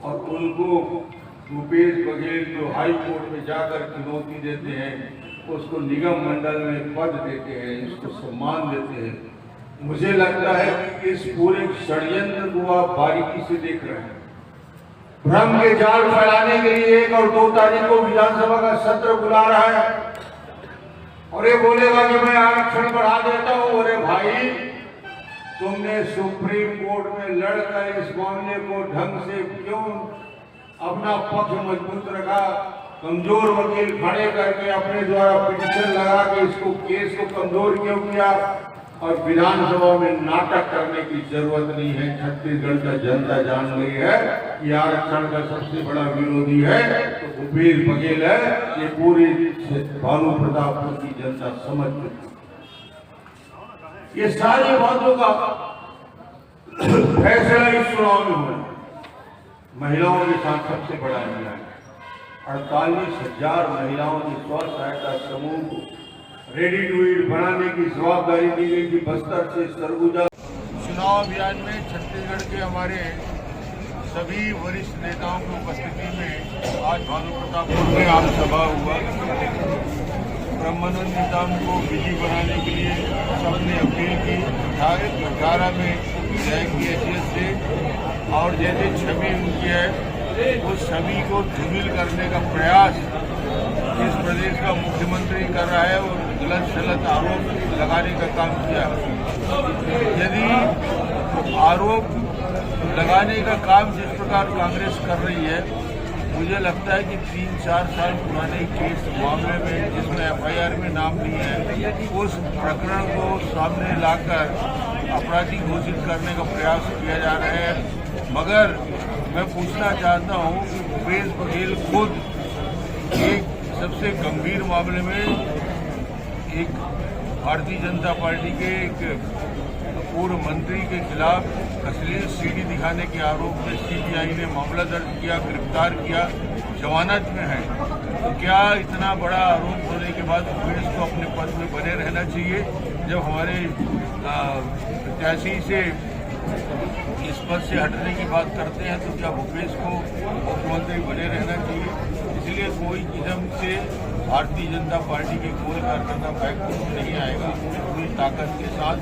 और उनको भूपेश बघेल जो हाई कोर्ट में जाकर चुनौती देते हैं, उसको निगम मंडल में पद देते हैं, इसको सम्मान देते हैं। मुझे लगता है कि इस पूरे षड्यंत्र को आप बारीकी से देख रहे हैं। भ्रम के जाल फैलाने के लिए 1 और 2 तारीख को विधानसभा का सत्र बुला रहा है और ये बोलेगा कि मैं आरक्षण बढ़ा देता हूं। अरे भाई, तुमने सुप्रीम कोर्ट में लड़कर इस मामले को ढंग से क्यों अपना पक्ष मजबूत रखा? कमजोर वकील खड़े करके अपने द्वारा पिटीशन लगा के इसको केस को कमजोर क्यों किया? और विधानसभा में नाटक करने की जरूरत नहीं है। छत्तीसगढ़ का जनता जान गई है कि आरक्षण का सबसे बड़ा विरोधी है तो भूपेश बघेल है। ये पूरी भानु प्रतापपुर की जनता समझ चुकी। ये सारी बातों का फैसला इस चुनाव में हुआ। महिलाओं के साथ सबसे बड़ा अन्याय, 48,000 महिलाओं की स्व सहायता समूह को रेडी टू ईट बनाने की जवाबदारी दी गई थी। बस्तर से सरगुजा चुनाव अभियान में छत्तीसगढ़ के हमारे सभी वरिष्ठ नेताओं की उपस्थिति में आज भानु प्रतापपुर में आम सभा हुआ। ब्रह्मानंद निजाम को बिजी बनाने के लिए सबने अपील की। 18 में न्याय की हैसियत से और जैसे छवि उनकी है उस छवि को धूमिल करने का प्रयास इस प्रदेश का मुख्यमंत्री कर रहा है और गलत सलत आरोप लगाने का काम किया। यदि आरोप लगाने का काम जिस प्रकार कांग्रेस कर रही है, मुझे लगता है कि 3-4 साल पुराने केस मामले में जिसमें FIR में नाम नहीं है, उस प्रकरण को सामने लाकर अपराधी घोषित करने का प्रयास किया जा रहा है। मगर मैं पूछना चाहता हूं कि भूपेश बघेल खुद एक सबसे गंभीर मामले में एक भारतीय जनता पार्टी के एक पूर्व मंत्री के खिलाफ अश्लील सीडी दिखाने के आरोप में CBI ने मामला दर्ज किया, गिरफ्तार किया, जमानत में है। तो क्या इतना बड़ा आरोप होने के बाद भूपेश को अपने पद में बने रहना चाहिए? जब हमारे प्रत्याशी से इस पद से हटने की बात करते हैं तो क्या भूपेश को मुख्यमंत्री बने रहना चाहिए? इसलिए कोई किस्म से भारतीय जनता पार्टी के कोई कार्यकर्ता बैकफुट में नहीं आएगा। पूरी ताकत के साथ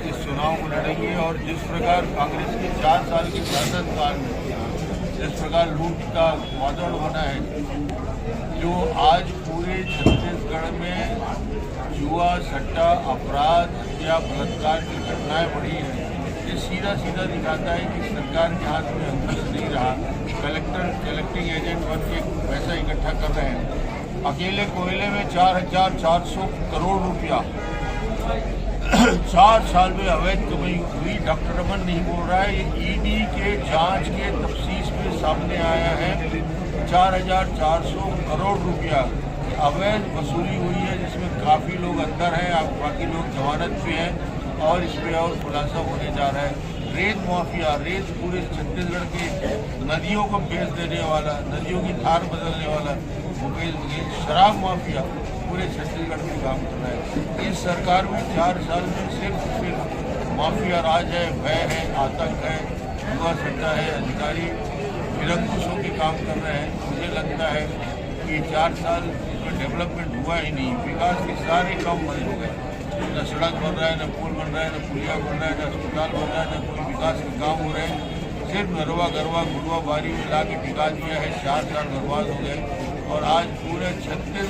इस चुनाव को लड़ेंगे और जिस प्रकार कांग्रेस के 4 साल के शासनकाल में जिस प्रकार लूट का वादड़ बना है, जो आज पूरे छत्तीसगढ़ में जुआ, सट्टा, अपराध, हत्या, बलात्कार की घटनाएं बढ़ी हैं, ये सीधा सीधा दिखाता है कि सरकार के हाथ में अंकुश नहीं रहा। कलेक्टिंग एजेंट बन के पैसा इकट्ठा कर रहे हैं। अकेले कोयले में 4,400 करोड़ रुपया 4 साल में अवैध कमाई हुई। डॉक्टर रमन नहीं बोल रहा है, ये ED के जांच के तफ्तीश में सामने आया है। 4,400 करोड़ रुपया अवैध वसूली हुई है, जिसमें काफ़ी लोग अंदर हैं, अब बाकी लोग जमानत पे हैं और इसमें और खुलासा होने जा रहा है। रेत माफिया, रेत पूरे छत्तीसगढ़ के नदियों को बेच देने वाला, नदियों की धार बदलने वाला भूपेश बघेल। शराब माफिया पूरे छत्तीसगढ़ में काम कर रहा है। इस सरकार में 4 साल में सिर्फ माफिया राज है, भय है, आतंक है, जुआ सट्टा है। अधिकारी निरंकुशों के काम कर रहे हैं। मुझे लगता है कि 4 साल इसमें डेवलपमेंट हुआ ही नहीं। विकास के सारे काम बंद हो गए। न सड़क बन रहा है, न पुल बन रहा है, न पुलिया बन रहा है, न अस्पताल बन रहा है, न कोई विकास के काम हो रहे हैं। सिर्फ नरवा गरवा गुड़वा बारी में ला के टिका दिया है। 4 साल बर्बाद हो गए और आज पूरे छत्तीसगढ़